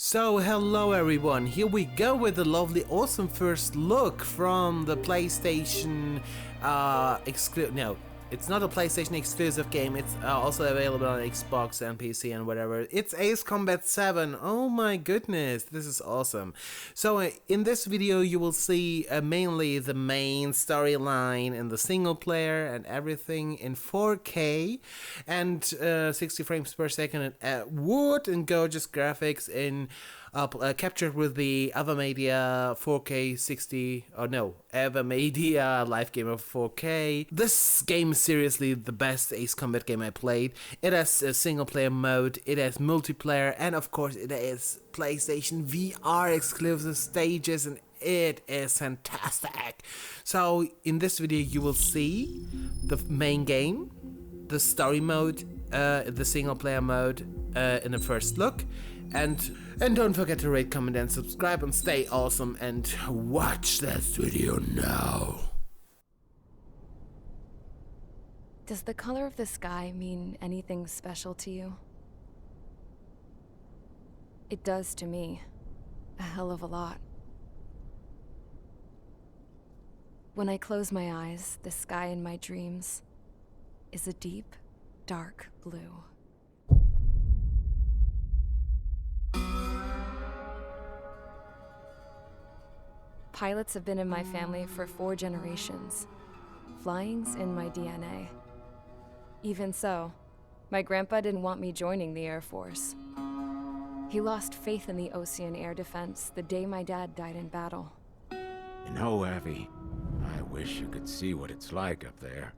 So hello everyone, here we go with the lovely awesome first look from the PlayStation it's not a PlayStation exclusive game, it's also available on Xbox and PC and whatever. It's Ace Combat 7, oh my goodness, this is awesome. So in this video you will see mainly the main storyline and the single player and everything in 4K and 60 frames per second and wood and gorgeous graphics in captured with the AVerMedia 4K 60, AVerMedia Live Gamer 4K. This game is seriously the best Ace Combat game I played. It has a single player mode, it has multiplayer, and of course it has PlayStation VR exclusive stages, and it is fantastic. So in this video you will see the main game, the story mode, the single player mode in the first look. And don't forget to rate, comment and subscribe and stay awesome and watch this video now. Does the color of the sky mean anything special to you? It does to me. A hell of a lot. When I close my eyes, the sky in my dreams is a deep, dark blue. Pilots have been in my family for 4 generations. Flying's in my DNA. Even so, my grandpa didn't want me joining the Air Force. He lost faith in the Ocean Air Defense the day my dad died in battle. You know, Abby, I wish you could see what it's like up there.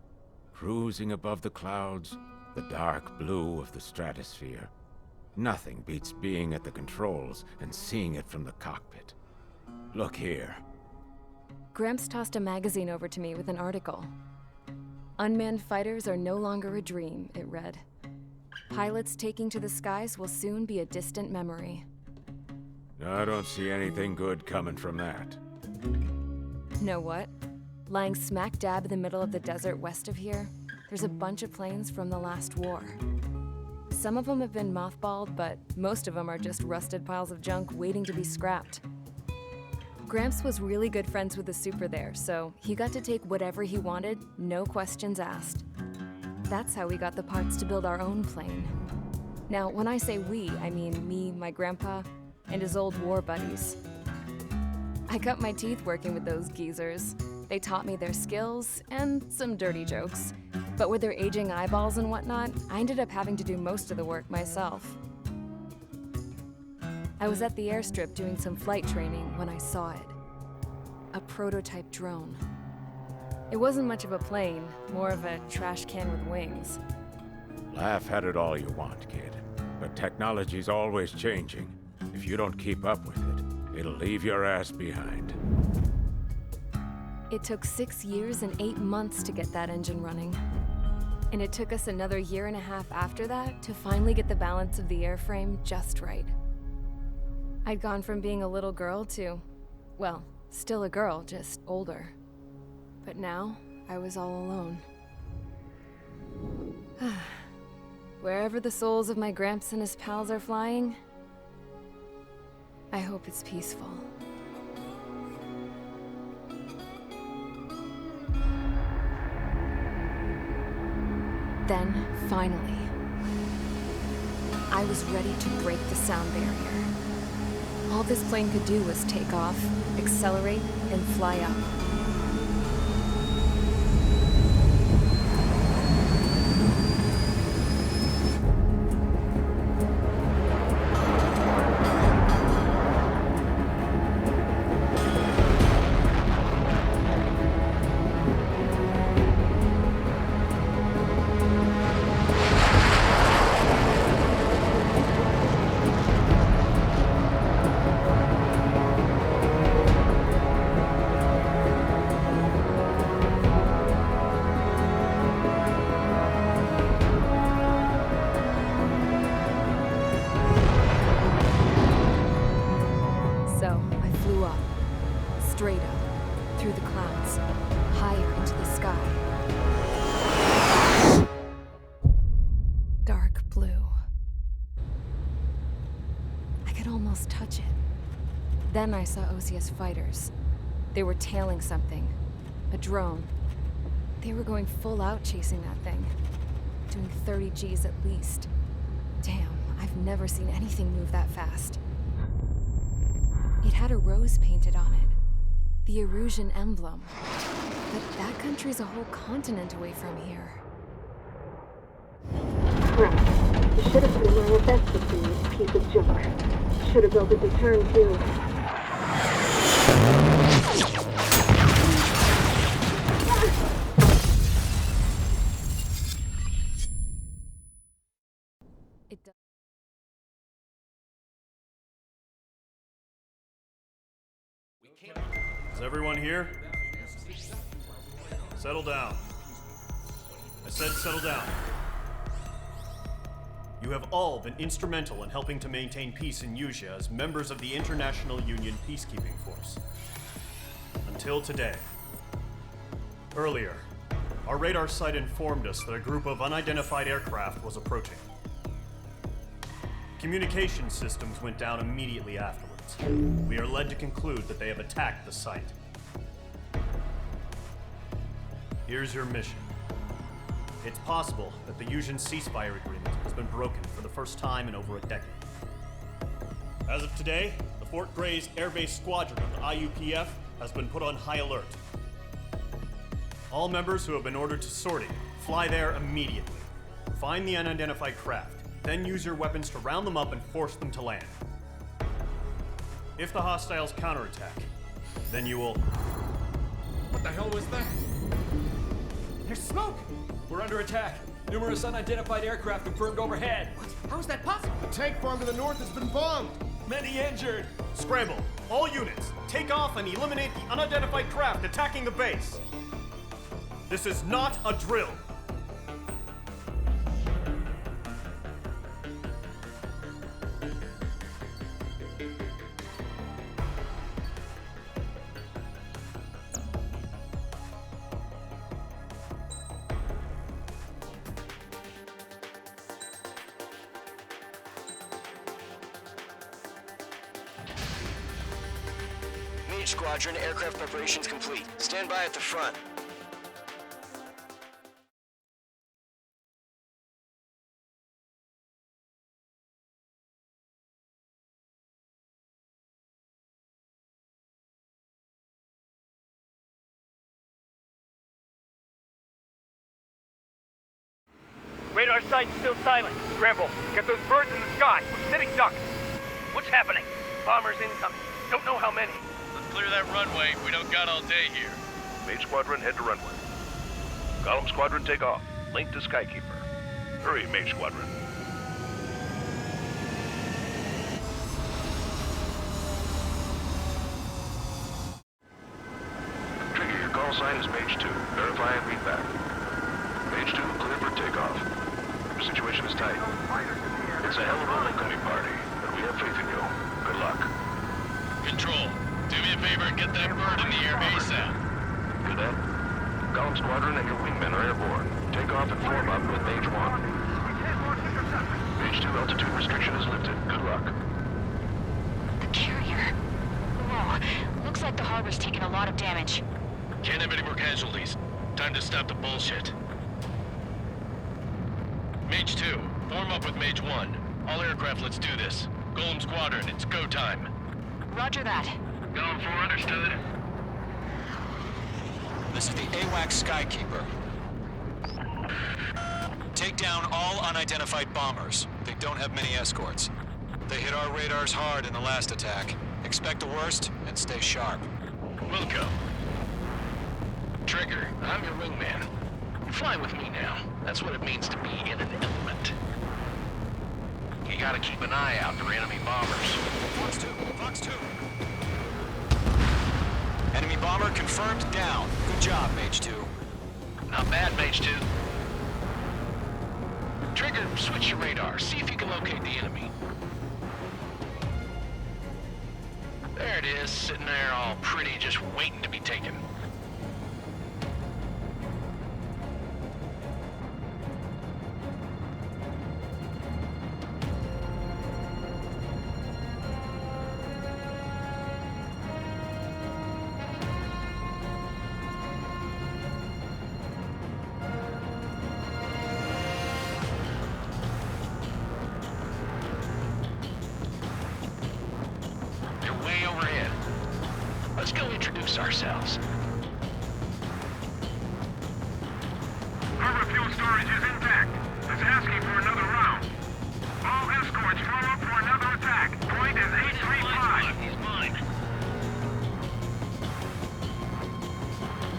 Cruising above the clouds, the dark blue of the stratosphere. Nothing beats being at the controls and seeing it from the cockpit. Look here. Gramps tossed a magazine over to me with an article. Unmanned fighters are no longer a dream, it read. Pilots taking to the skies will soon be a distant memory. I don't see anything good coming from that. Know what? Lying smack dab in the middle of the desert west of here, there's a bunch of planes from the last war. Some of them have been mothballed, but most of them are just rusted piles of junk waiting to be scrapped. Gramps was really good friends with the super there, so he got to take whatever he wanted, no questions asked. That's how we got the parts to build our own plane. Now, when I say we, I mean me, my grandpa, and his old war buddies. I cut my teeth working with those geezers. They taught me their skills and some dirty jokes. But with their aging eyeballs and whatnot, I ended up having to do most of the work myself. I was at the airstrip doing some flight training when I saw it. A prototype drone. It wasn't much of a plane, more of a trash can with wings. Laugh at it all you want, kid. But technology's always changing. If you don't keep up with it, it'll leave your ass behind. It took 6 years and 8 months to get that engine running. And it took us another 1.5 years after that to finally get the balance of the airframe just right. I'd gone from being a little girl to, well, still a girl, just older. But now, I was all alone. Wherever the souls of my Gramps and his pals are flying, I hope it's peaceful. Then, finally, I was ready to break the sound barrier. All this plane could do was take off, accelerate, and fly up. Straight up, through the clouds, higher into the sky. Dark blue. just touch it. Then I saw OCS fighters. They were tailing something. A drone. They were going full out chasing that thing. Doing 30 Gs at least. Damn, I've never seen anything move that fast. It had a rose painted on it. The Erusian emblem. But that country's a whole continent away from here. Crap. You should have been wearing a vest with me, you piece of junk. Should have built a deterrent too. It does. Is everyone here? Settle down. I said settle down. You have all been instrumental in helping to maintain peace in Usea as members of the International Union Peacekeeping Force. Until today. Earlier, our radar site informed us that a group of unidentified aircraft was approaching. Communication systems went down immediately afterwards. We are led to conclude that they have attacked the site. Here's your mission. It's possible that the Usian ceasefire agreement has been broken for the first time in over a decade. As of today, the Fort Gray's Air Base Squadron of the IUPF has been put on high alert. All members who have been ordered to sortie, fly there immediately. Find the unidentified craft, then use your weapons to round them up and force them to land. If the hostiles counterattack, then you will... What the hell was that? There's smoke! We're under attack. Numerous unidentified aircraft confirmed overhead. What? How is that possible? The tank farm to the north has been bombed. Many injured. Scramble! All units, take off and eliminate the unidentified craft attacking the base. This is not a drill. Squadron, aircraft preparations complete. Stand by at the front. Radar site's still silent. Scramble. Get those birds in the sky. We're sitting ducks. What's happening? Bombers incoming. Don't know how many. Clear that runway. We don't got all day here. Mage Squadron, head to runway. Column Squadron, take off. Link to Skykeeper. Hurry, Mage Squadron. Trigger, your call sign is Mage 2. Verify and read back. Mage 2, clear for takeoff. Your situation is tight. It's a hell of a homecoming party, but we have faith in you. Good luck. Control. Do me a favor and get that bird in the air ASAP. Cadet, Column Squadron and your wingmen are airborne. Take off and form up with Mage 1. Mage 2 altitude restriction is lifted. Good luck. The carrier. Whoa. Looks like the harbor's taken a lot of damage. Can't have any more casualties. Time to stop the bullshit. Mage 2, form up with Mage 1. All aircraft, let's do this. Golem Squadron, it's go time. Roger that. Going for understood. This is the AWACS Skykeeper. Take down all unidentified bombers. They don't have many escorts. They hit our radars hard in the last attack. Expect the worst and stay sharp. Wilco. Trigger, I'm your wingman. Fly with me now. That's what it means to be in an element. You gotta keep an eye out for enemy bombers. Fox 2, Fox 2. Enemy bomber confirmed down. Good job, Mage 2. Not bad, Mage 2. Trigger, switch your radar. See if you can locate the enemy. There it is, sitting there all pretty, just waiting to be taken. let's go introduce ourselves. Harbor fuel storage is intact. It's asking for another round. All escorts form up for another attack. Point is 835. He's mine.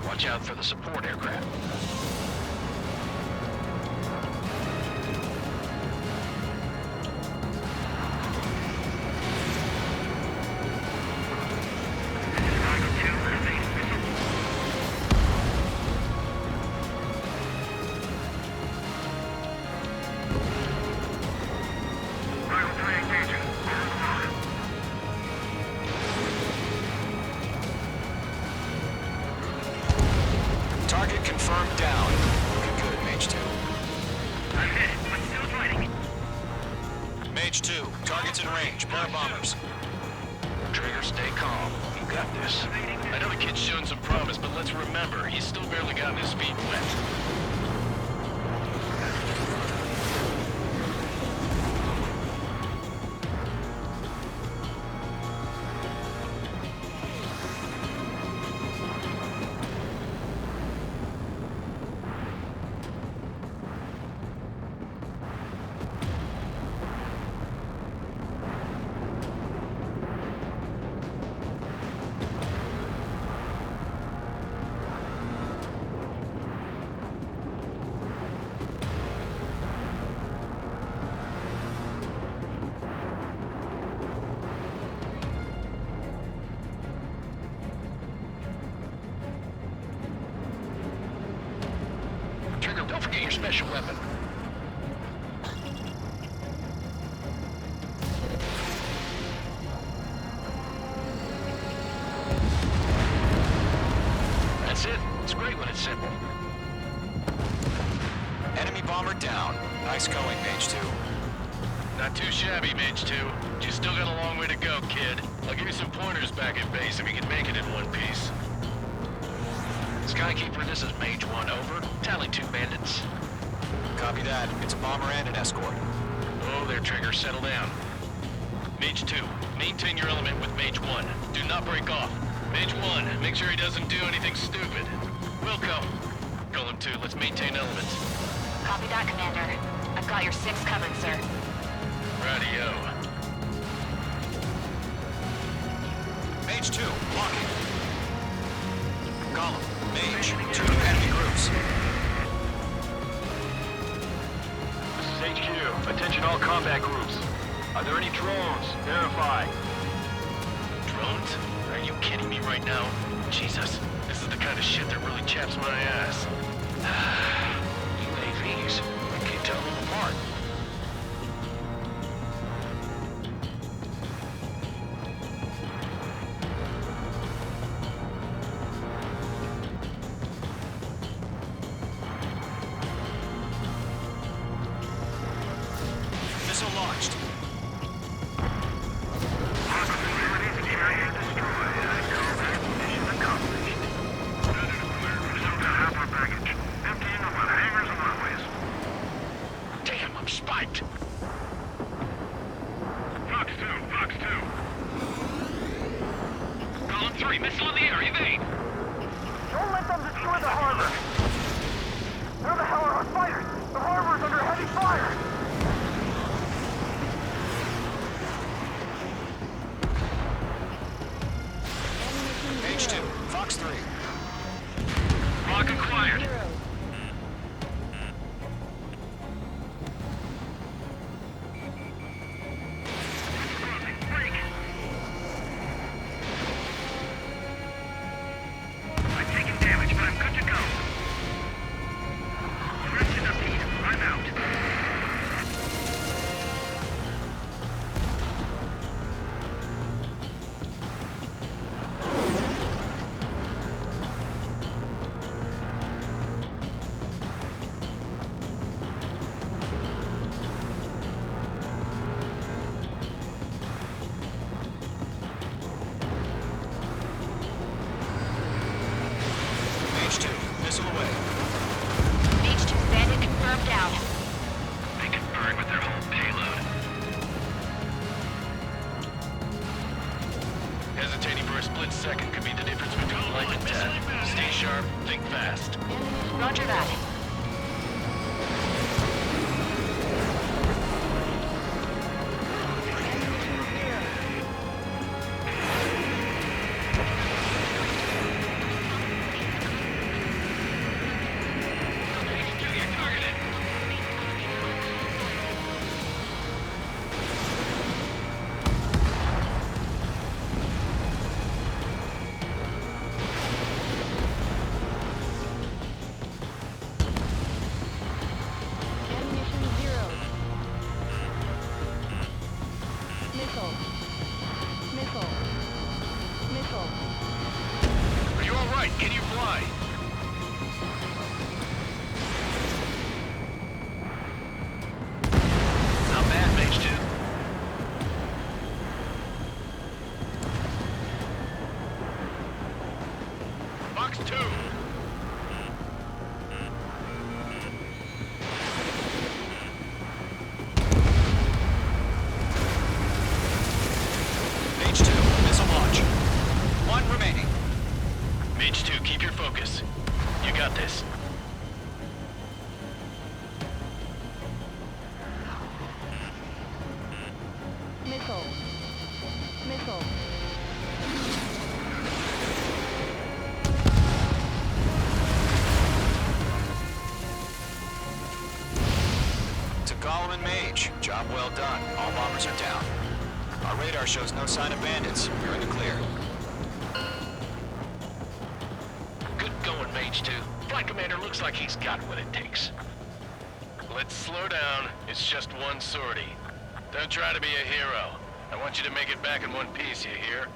Watch out for the support aircraft. Target confirmed down. Looking good, Mage 2. I'm hit, but still fighting. Mage 2, target's in range. Pair of bombers. Trigger, stay calm. You got this. I know the kid's shown some promise, but let's remember, he's still barely gotten his feet wet. Trigger, don't forget your special weapon. That's it. It's great when it's simple. Enemy bomber down. Nice going, Mage 2. Not too shabby, Mage 2. You still got a long way to go, kid. I'll give you some pointers back at base if you can make it in one piece. Skykeeper, this is Mage 1, over. Tally 2 bandits. Copy that. It's a bomber and an escort. Oh, there, Trigger. Settle down. Mage 2, maintain your element with Mage 1. Do not break off. Mage 1, make sure he doesn't do anything stupid. Wilco. Golem 2, let's maintain element. Copy that, Commander. I've got your 6 covered, sir. Radio. Mage 2, blocking. Golem, Mage, 2 enemy groups. This is HQ. Attention all combat groups. Are there any drones? Verify. Drones? Are you kidding me right now? Jesus, this is the kind of shit that really chaps my ass. UAVs. I can't tell them apart. Missile launched. Damn, I'm spiked. Fox 2, Fox 2. Column 3, missile in the air, evade! Don't let them destroy the harbor! Where the hell are our fighters? The harbor's under heavy fire! Mage 2, Fox 3. Lock acquired. I'm taking damage, but I'm good to go. Rest in peace. I'm out. Hesitating for a split second could be the difference between life and death. Stay sharp, think fast. Roger that. Are you alright? Can you fly? Not bad, Mage 2. Box 2. Mage 2, missile launch. One remaining. Mage 2, keep your focus. You got this. Missile. Missile. To Gollum and Mage, job well done. All bombers are down. Our radar shows no sign of bandits. You're in the clear. Good going, Mage 2. Flight Commander looks like he's got what it takes. Let's slow down. It's just one sortie. Don't try to be a hero. I want you to make it back in one piece, you hear?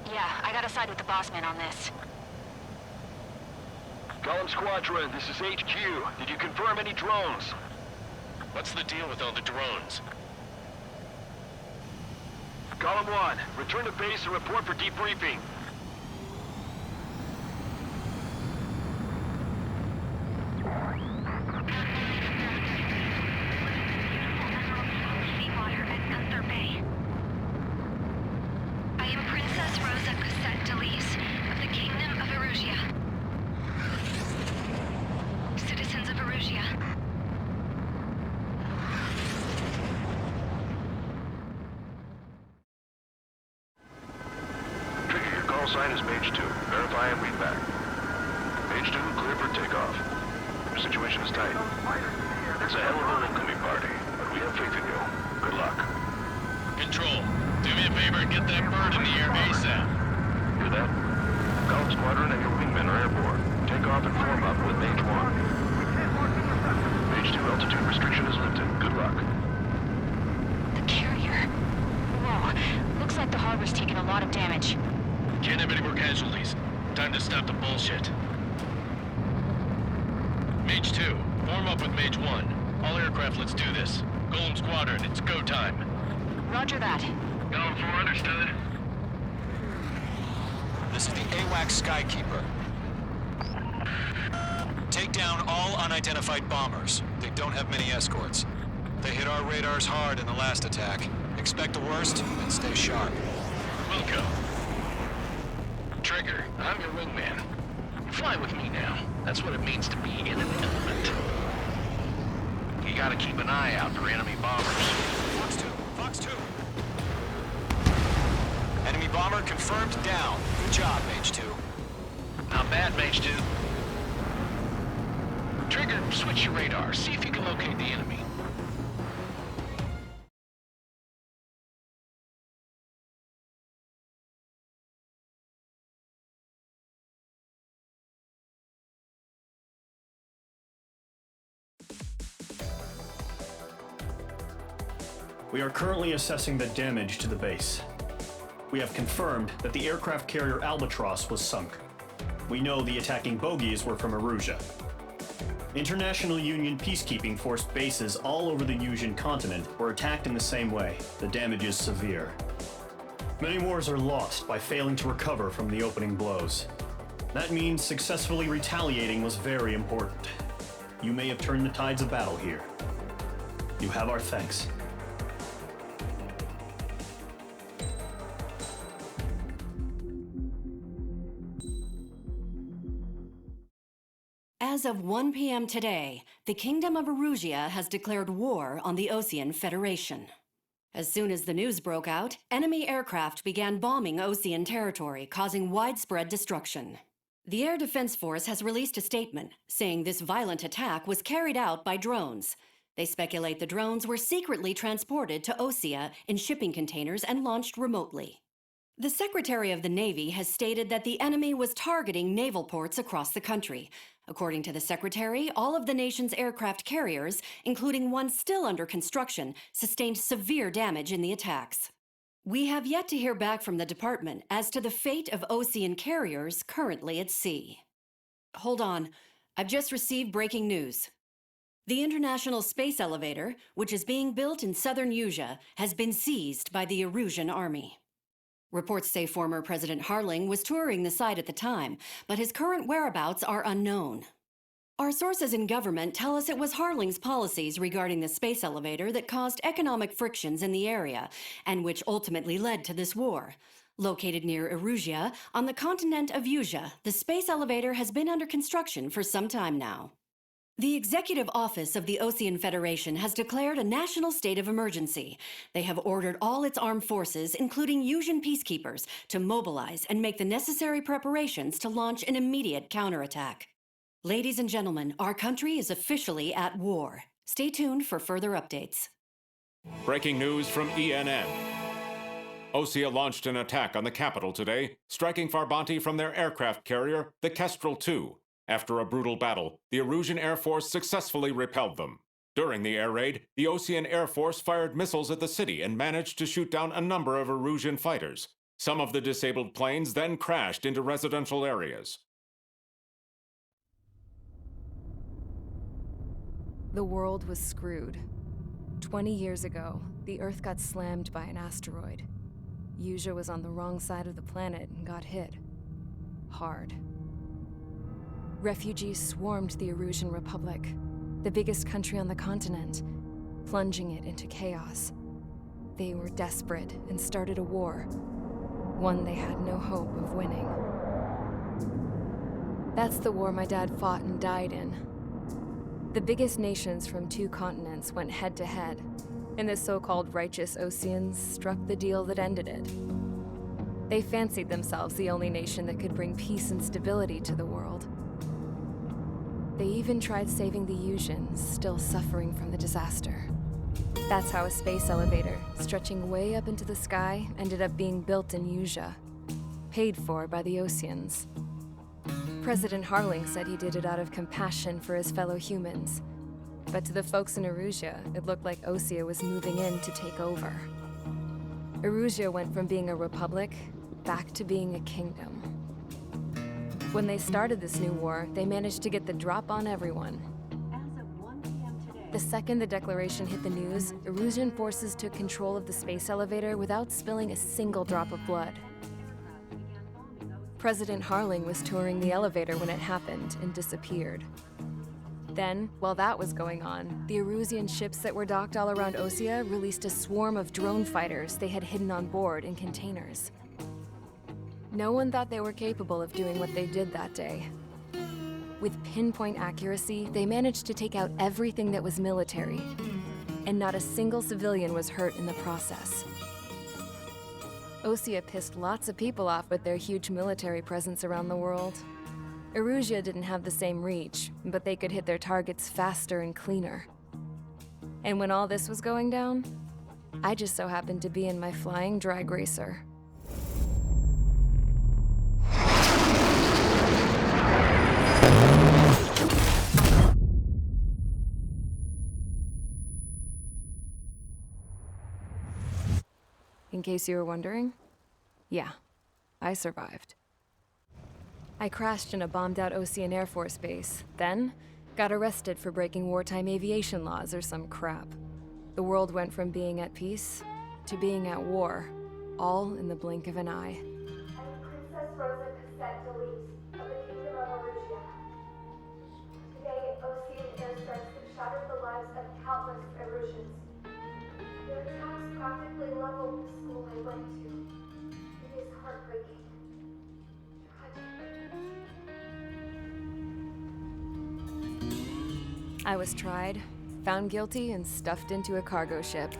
Yeah, I gotta side with the boss man on this. Gollum Squadron, this is HQ. Did you confirm any drones? What's the deal with all the drones? Gollum 1, return to base and report for debriefing. Seawater at Gunther Bay. I am Princess Rosa Cassette Delise of the Kingdom of Erusia. Citizens of Erusia. Trigger, your call sign is Mage 2. Verify and read back. Mage 2, clear for takeoff. Your situation is tight. It's a hell of a welcoming party, but we have faith in you. Good luck. Control, do me a favor and get that bird in the air ASAP. Hear that? Gollum Squadron and your wingmen are airborne. Take off and form up with Mage 1. Mage 2 altitude restriction is lifted. Good luck. The carrier. Whoa. Looks like the harbor's taken a lot of damage. Can't have any more casualties. Time to stop the bullshit. Mage 2, form up with Mage 1. All aircraft, let's do this. Golem Squadron, it's go time. Roger that. Golem 4, understood. This is the AWAC Skykeeper. Take down all unidentified bombers. They don't have many escorts. They hit our radars hard in the last attack. Expect the worst and stay sharp. Wilco. Trigger, I'm your wingman. Fly with me now. That's what it means to be in an element. You gotta keep an eye out for enemy bombers. Fox 2, Fox 2. Enemy bomber confirmed down. Good job, Mage 2. Not bad, Mage 2. Trigger, switch your radar. See if you can locate the enemy. We are currently assessing the damage to the base. We have confirmed that the aircraft carrier Albatross was sunk. We know the attacking bogies were from Erusia. International Union peacekeeping force bases all over the Usian continent were attacked in the same way. The damage is severe. Many wars are lost by failing to recover from the opening blows. That means successfully retaliating was very important. You may have turned the tides of battle here. You have our thanks. As of 1 p.m. today, the Kingdom of Erusia has declared war on the Osean Federation. As soon as the news broke out, enemy aircraft began bombing Osean territory, causing widespread destruction. The Air Defense Force has released a statement saying this violent attack was carried out by drones. They speculate the drones were secretly transported to Osea in shipping containers and launched remotely. The Secretary of the Navy has stated that the enemy was targeting naval ports across the country. According to the Secretary, all of the nation's aircraft carriers, including one still under construction, sustained severe damage in the attacks. We have yet to hear back from the department as to the fate of Osean carriers currently at sea. Hold on, I've just received breaking news. The International Space Elevator, which is being built in southern Usea, has been seized by the Erusian Army. Reports say former President Harling was touring the site at the time, but his current whereabouts are unknown. Our sources in government tell us it was Harling's policies regarding the space elevator that caused economic frictions in the area, and which ultimately led to this war. Located near Erusia, on the continent of Usea, the space elevator has been under construction for some time now. The Executive Office of the Osean Federation has declared a national state of emergency. They have ordered all its armed forces, including Usian peacekeepers, to mobilize and make the necessary preparations to launch an immediate counterattack. Ladies and gentlemen, our country is officially at war. Stay tuned for further updates. Breaking news from ENN. Osea launched an attack on the capital today, striking Farbanti from their aircraft carrier, the Kestrel II. After a brutal battle, the Erusian Air Force successfully repelled them. During the air raid, the Osean Air Force fired missiles at the city and managed to shoot down a number of Erusian fighters. Some of the disabled planes then crashed into residential areas. The world was screwed. 20 years ago, the Earth got slammed by an asteroid. Usea was on the wrong side of the planet and got hit. Hard. Refugees swarmed the Erusian Republic, the biggest country on the continent, plunging it into chaos. They were desperate and started a war, one they had no hope of winning. That's the war my dad fought and died in. The biggest nations from 2 continents went head-to-head, and the so-called righteous Oseans struck the deal that ended it. They fancied themselves the only nation that could bring peace and stability to the world. They even tried saving the Usians, still suffering from the disaster. That's how a space elevator, stretching way up into the sky, ended up being built in Usea, paid for by the Oseans. President Harling said he did it out of compassion for his fellow humans, but to the folks in Erusia, it looked like Osea was moving in to take over. Erusia went from being a republic back to being a kingdom. When they started this new war, they managed to get the drop on everyone. The second the declaration hit the news, Erusian forces took control of the space elevator without spilling a single drop of blood. President Harling was touring the elevator when it happened and disappeared. Then, while that was going on, the Erusian ships that were docked all around Osea released a swarm of drone fighters they had hidden on board in containers. No one thought they were capable of doing what they did that day. With pinpoint accuracy, they managed to take out everything that was military, and not a single civilian was hurt in the process. Osea pissed lots of people off with their huge military presence around the world. Erusia didn't have the same reach, but they could hit their targets faster and cleaner. And when all this was going down, I just so happened to be in my flying drag racer. In case you were wondering, yeah, I survived. I crashed in a bombed-out Osean Air Force base, then got arrested for breaking wartime aviation laws or some crap. The world went from being at peace to being at war, all in the blink of an eye. Princess Rosa Cassette Delete of the Kingdom of Erusia. Today, Osean airstrikes have shattered the lives of countless Erusians. Their attacks practically leveled the school I went to. It is heartbreaking. Tragic. I was tried, found guilty, and stuffed into a cargo ship.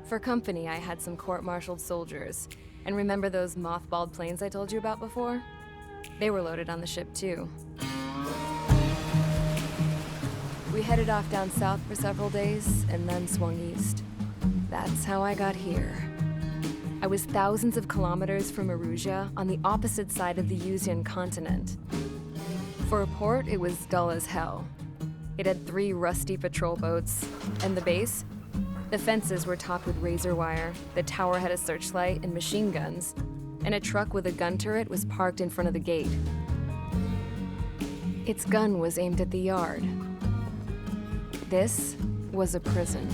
For company, I had some court-martialed soldiers. And remember those mothballed planes I told you about before? They were loaded on the ship too. We headed off down south for several days, and then swung east. That's how I got here. I was thousands of kilometers from Erusia, on the opposite side of the Yuzian continent. For a port, it was dull as hell. It had 3 rusty patrol boats, and the base? The fences were topped with razor wire, the tower had a searchlight and machine guns, and a truck with a gun turret was parked in front of the gate. Its gun was aimed at the yard. This was a prison.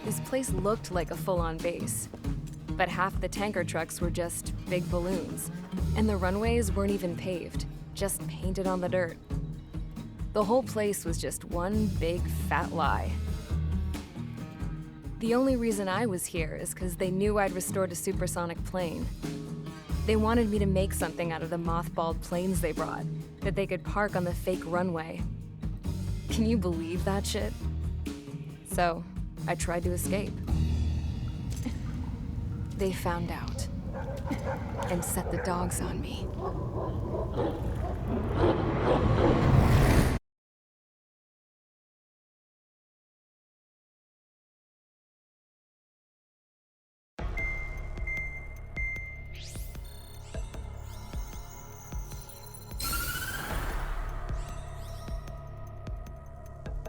This place looked like a full-on base, but half the tanker trucks were just big balloons, and the runways weren't even paved, just painted on the dirt. The whole place was just one big fat lie. The only reason I was here is because they knew I'd restored a supersonic plane. They wanted me to make something out of the mothballed planes they brought, that they could park on the fake runway. Can you believe that shit? So, I tried to escape. They found out, and set the dogs on me.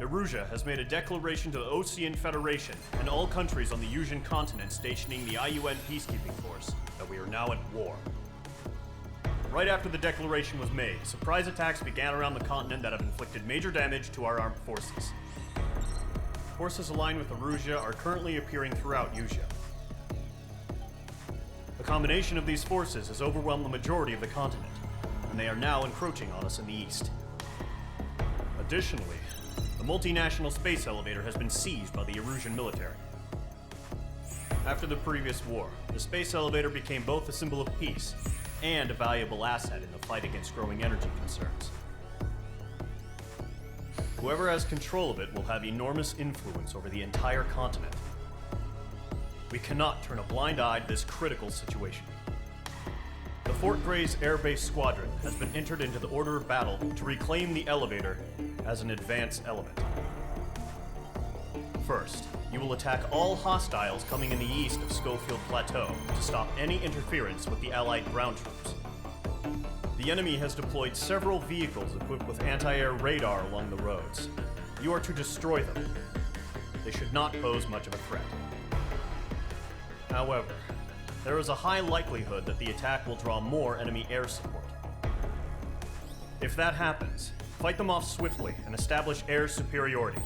Erusia has made a declaration to the Ocean Federation and all countries on the Yuzian continent stationing the IUN peacekeeping force that we are now at war. Right after the declaration was made, surprise attacks began around the continent that have inflicted major damage to our armed forces. Forces aligned with Erusia are currently appearing throughout Yusia. The combination of these forces has overwhelmed the majority of the continent, and they are now encroaching on us in the east. Additionally, the multinational space elevator has been seized by the Erusian military. After the previous war, the space elevator became both a symbol of peace and a valuable asset in the fight against growing energy concerns. Whoever has control of it will have enormous influence over the entire continent. We cannot turn a blind eye to this critical situation. The Fort Gray's Air Base Squadron has been entered into the order of battle to reclaim the elevator as an advance element. First, you will attack all hostiles coming in the east of Schofield Plateau to stop any interference with the Allied ground troops. The enemy has deployed several vehicles equipped with anti-air radar along the roads. You are to destroy them. They should not pose much of a threat. However, there is a high likelihood that the attack will draw more enemy air support. If that happens, fight them off swiftly and establish air superiority.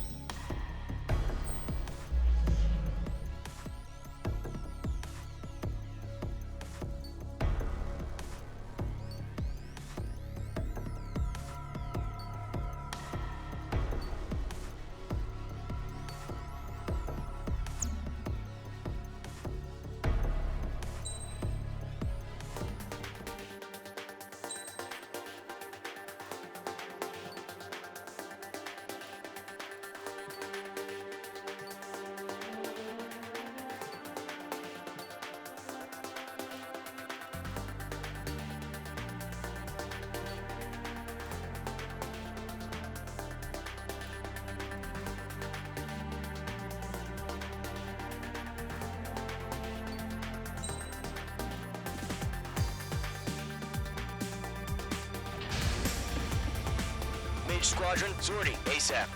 Mage Squadron, sortie, ASAP.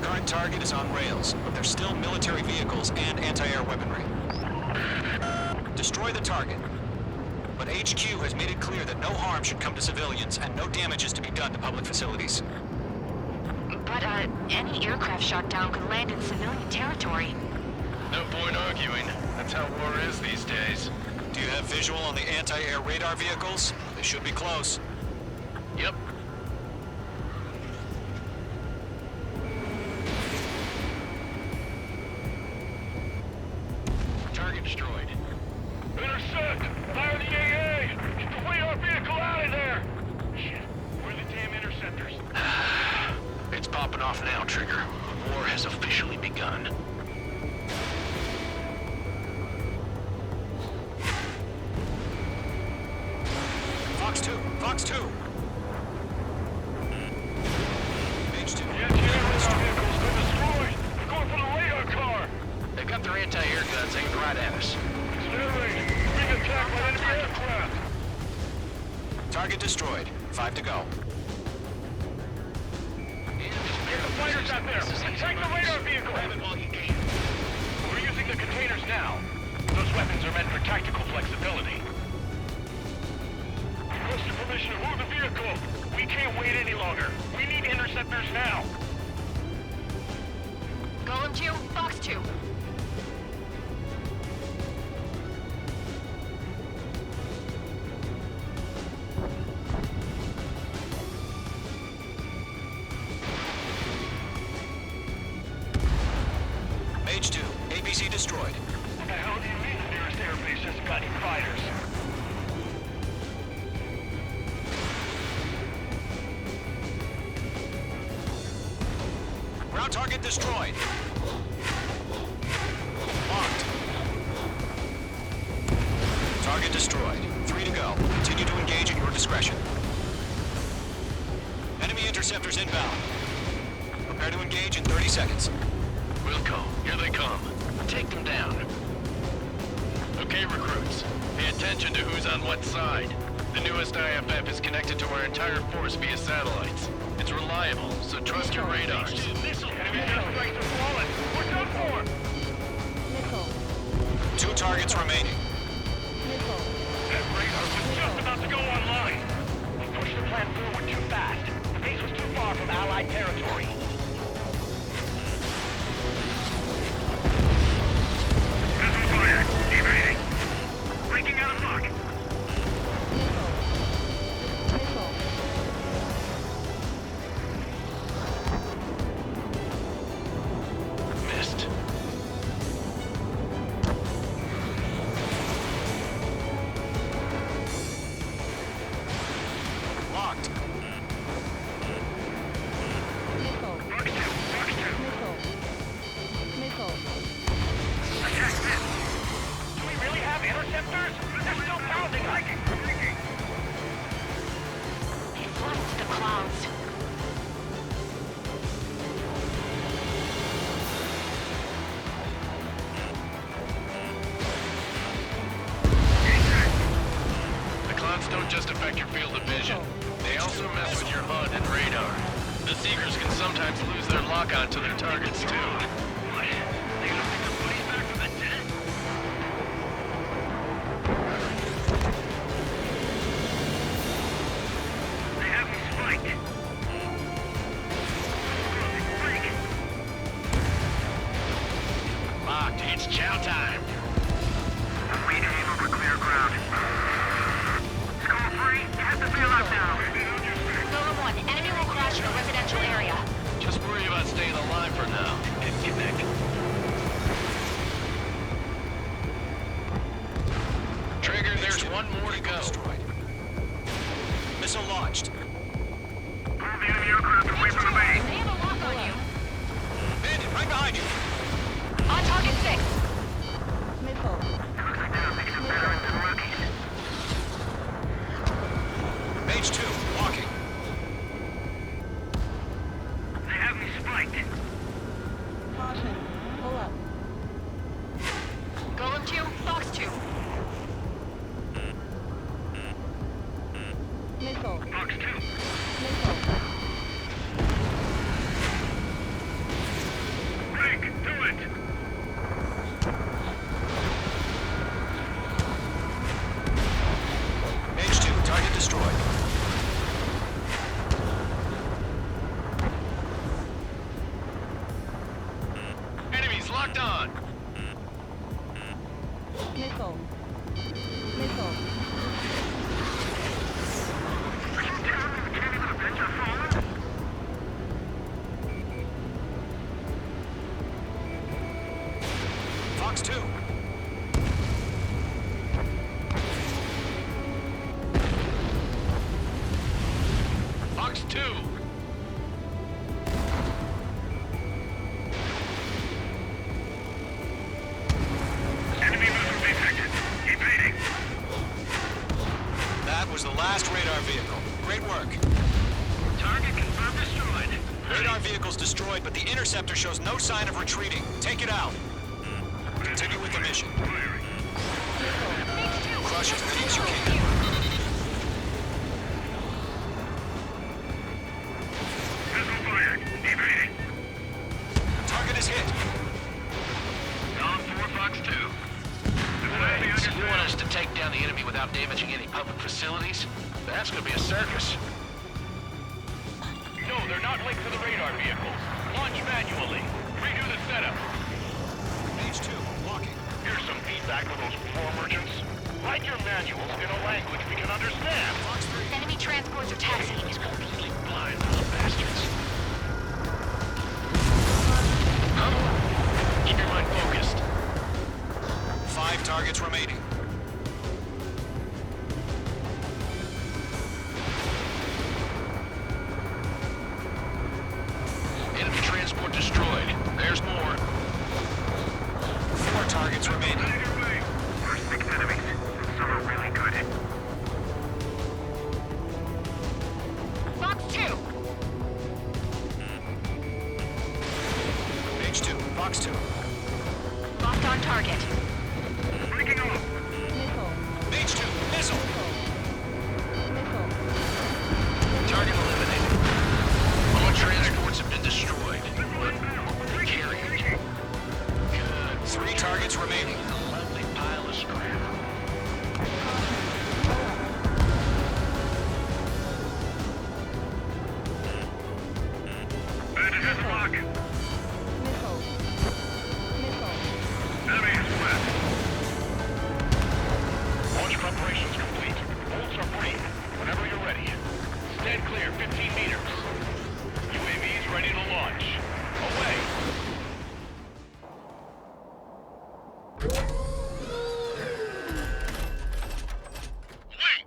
Current target is on rails, but there's still military vehicles and anti-air weaponry. Destroy the target. But HQ has made it clear that no harm should come to civilians and no damage is to be done to public facilities. But, any aircraft shot down could land in civilian territory. No point arguing. That's how war is these days. Do you have visual on the anti-air radar vehicles? They should be close. Yep. Target destroyed. Intercept! Fire the AA! Get the radar vehicle out of there! Shit, where are the damn interceptors? It's popping off now, Trigger. The war has officially begun. Fox 2! Fox 2! Mage 2. The anti-air vehicle's been destroyed! We're going for the radar car! They got their anti-air guns aimed right at us. It's their range. Being attacked by enemy aircraft! Target destroyed. 5 to go. Get the fighters out there! Attack the radar vehicle! We're using the containers now. Those weapons are meant for tactical flexibility. Requesting permission to move the vehicle! We can't wait any longer. We need interceptors now! Golem 2, Fox 2. Mage 2. ABC destroyed. What the hell do you mean the nearest airbase hasn't got any fighters? Ground target destroyed. Locked. Target destroyed. 3 to go. Continue to engage at your discretion. Enemy interceptors inbound. Prepare to engage in 30 seconds. Wilco, here they come. Take them down. Okay, recruits. Pay attention to who's on what side. The newest IFF is connected to our entire force via satellites. It's reliable, so trust your radars. Enemy airstrikes are falling! We're done for! 2 targets remaining. That radar was just about to go online! We pushed the plan forward too fast. The base was too far from Allied territory. Missile fire! Debriefing! Breaking out of lock! Missed. Locked. Attack this! Do we really have interceptors? They're still pounding us! They've left the clouds. The clouds don't just affect your field of vision. They also mess with your HUD and radar. The Seekers can sometimes lose their lock-on to their targets, too. What? They gonna bring the bodies back from the dead? They have me spiked. Locked. It's chow time. We aim over clear ground. Score free, get the bailout now. Golem 1, enemy will crash in a residential area. Just worry about staying alive for now. Disconnect. Trigger, there's one more to go. Destroyed. Missile launched. Move the enemy aircraft away from the base. They have a lock on you. Bandit, right behind you. On target 6. Looks like they're not making them veterans and rookies. Mage 2, walking. They have me spiked. Golem 2, Fox 2. Fox 2. Break, do it! Mage 2, target destroyed. Enemies locked on. Fox 2. Fox 2. Enemy missile detected. Evading. That was the last radar vehicle. Great work. Target confirmed destroyed. Radar vehicle's destroyed, but the interceptor shows no sign of retreating. Take it out. Continue with the mission. Crush as many as you can. Missile fired. Evading. Target is hit. Column 4, Fox 2. Wait, you want us to take down the enemy without damaging any public facilities? That's gonna be a circus. No, they're not linked to the radar vehicles. Launch manually. Redo the setup. Page 2, walking. Here's some feedback for those floor merchants. Write your manuals in a language we can understand. Fox 3. Enemy transports are taxiing. Completely blind little bastards. Keep your mind focused. 5 targets remaining. Enemy transport destroyed. There's more. 4 targets remaining. Either way, we're 6 enemies. Some are really good. Fox 2. Page 2, Fox 2. Locked on target. Breaking off. Page 2, missile. Target eliminated. All transports have been destroyed. But carriers. Good. 3 targets remaining. A lovely pile of scrap. Bandit has a lock. Enemy is west. Launch preparations complete. Bolts are free. Whenever you're ready. Stand clear, 15 meters. UAVs ready to launch. Away. Wait.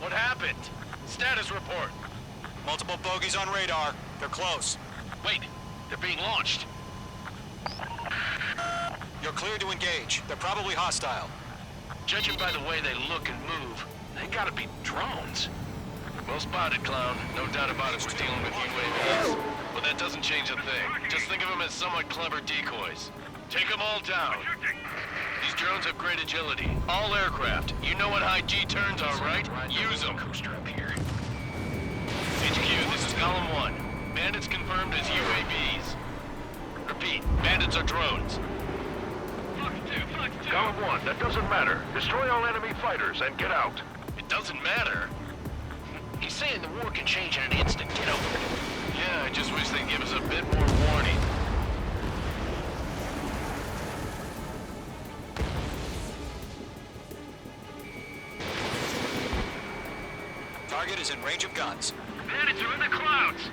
What happened? Status report. Multiple bogies on radar. They're close. Wait, they're being launched. You're clear to engage. They're probably hostile. Judging by the way they look and move, they gotta be drones. Well spotted, clown. No doubt about it, we're dealing with UAVs. But that doesn't change a thing. Just think of them as somewhat clever decoys. Take them all down. These drones have great agility. All aircraft. You know what high G turns are, right? Use them. Coaster up here. HQ, this is column 1. Bandits confirmed as UAVs. Repeat, bandits are drones. Column 1, that doesn't matter. Destroy all enemy fighters and get out. It doesn't matter. He's saying the war can change in an instant, you know? Yeah, I just wish they'd give us a bit more warning. Target is in range of guns. Bandits are in the clouds.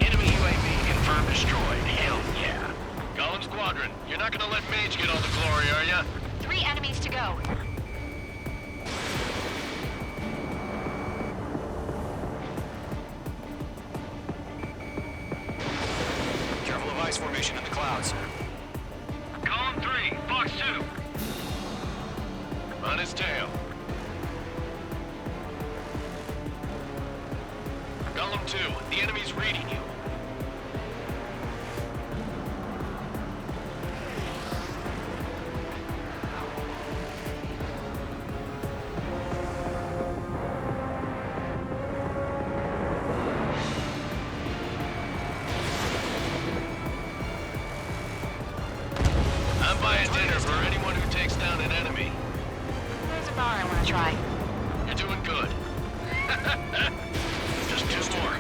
Enemy UAV confirmed destroyed. Hell yeah. Golem Squadron, you're not gonna let Mage get all the glory, are ya? 3 enemies to go. Careful of ice formation in the clouds. Column 3, Fox 2. On his tail. Golem 2, the enemy's reading you. I'm buying dinner for anyone who takes down an enemy. There's a bar I want to try. You're doing good. Just 2 more.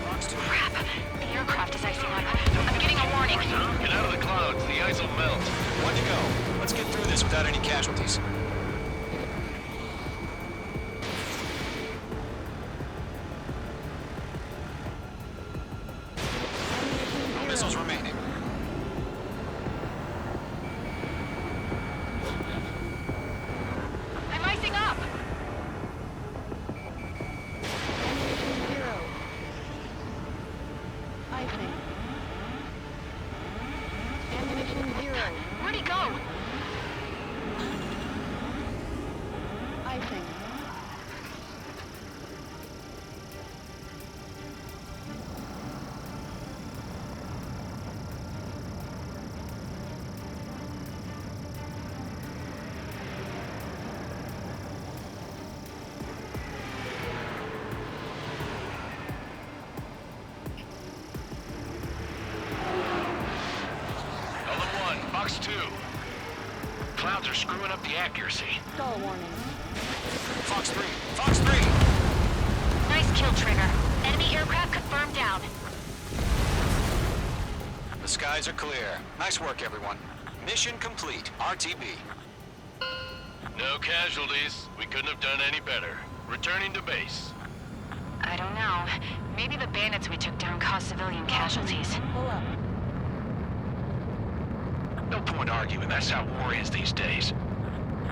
Crap. The aircraft is icing up. I'm getting a warning. Get out of the clouds. The ice will melt. 1 to go. Let's get through this without any casualties. up the accuracy. Stall warning. Fox 3! Fox 3! Nice kill, Trigger. Enemy aircraft confirmed down. The skies are clear. Nice work, everyone. Mission complete. RTB. No casualties. We couldn't have done any better. Returning to base. I don't know. Maybe the bandits we took down caused civilian casualties. Pull up. No point arguing. That's how war is these days.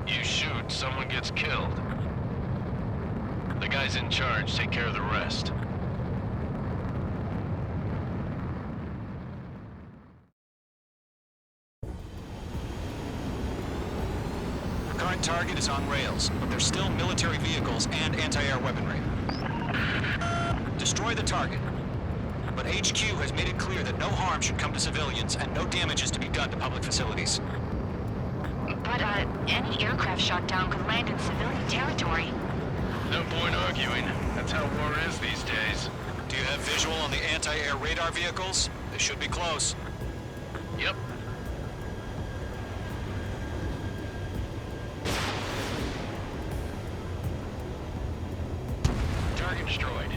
You shoot, someone gets killed. The guys in charge take care of the rest. The current target is on rails, but there's still military vehicles and anti-air weaponry. Destroy the target. But HQ has made it clear that no harm should come to civilians and no damage is to be done to public facilities. But, any aircraft shot down could land in civilian territory. No point arguing. That's how war is these days. Do you have visual on the anti-air radar vehicles? They should be close. Yep. Target destroyed.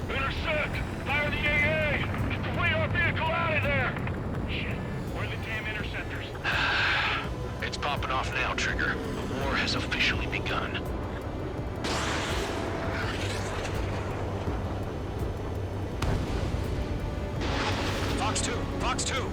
Intercept! Fire the AA! Get the radar vehicle out of there! Shit. Where are the damn interceptors? It's popping off now, Trigger. The war has officially begun. Fox 2! Fox 2!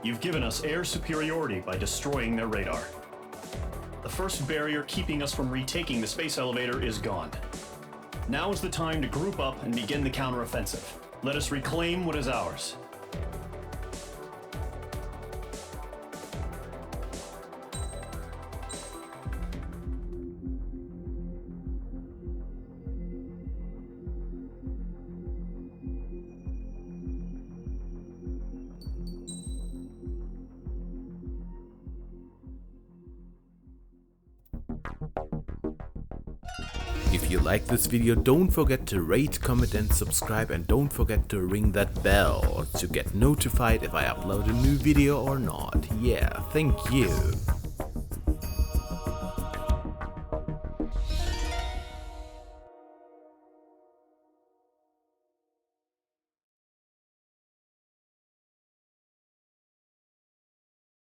You've given us air superiority by destroying their radar. The first barrier keeping us from retaking the space elevator is gone. Now is the time to group up and begin the counteroffensive. Let us reclaim what is ours. If you like this video, don't forget to rate, comment and subscribe, and don't forget to ring that bell to get notified if I upload a new video or not. Yeah, thank you.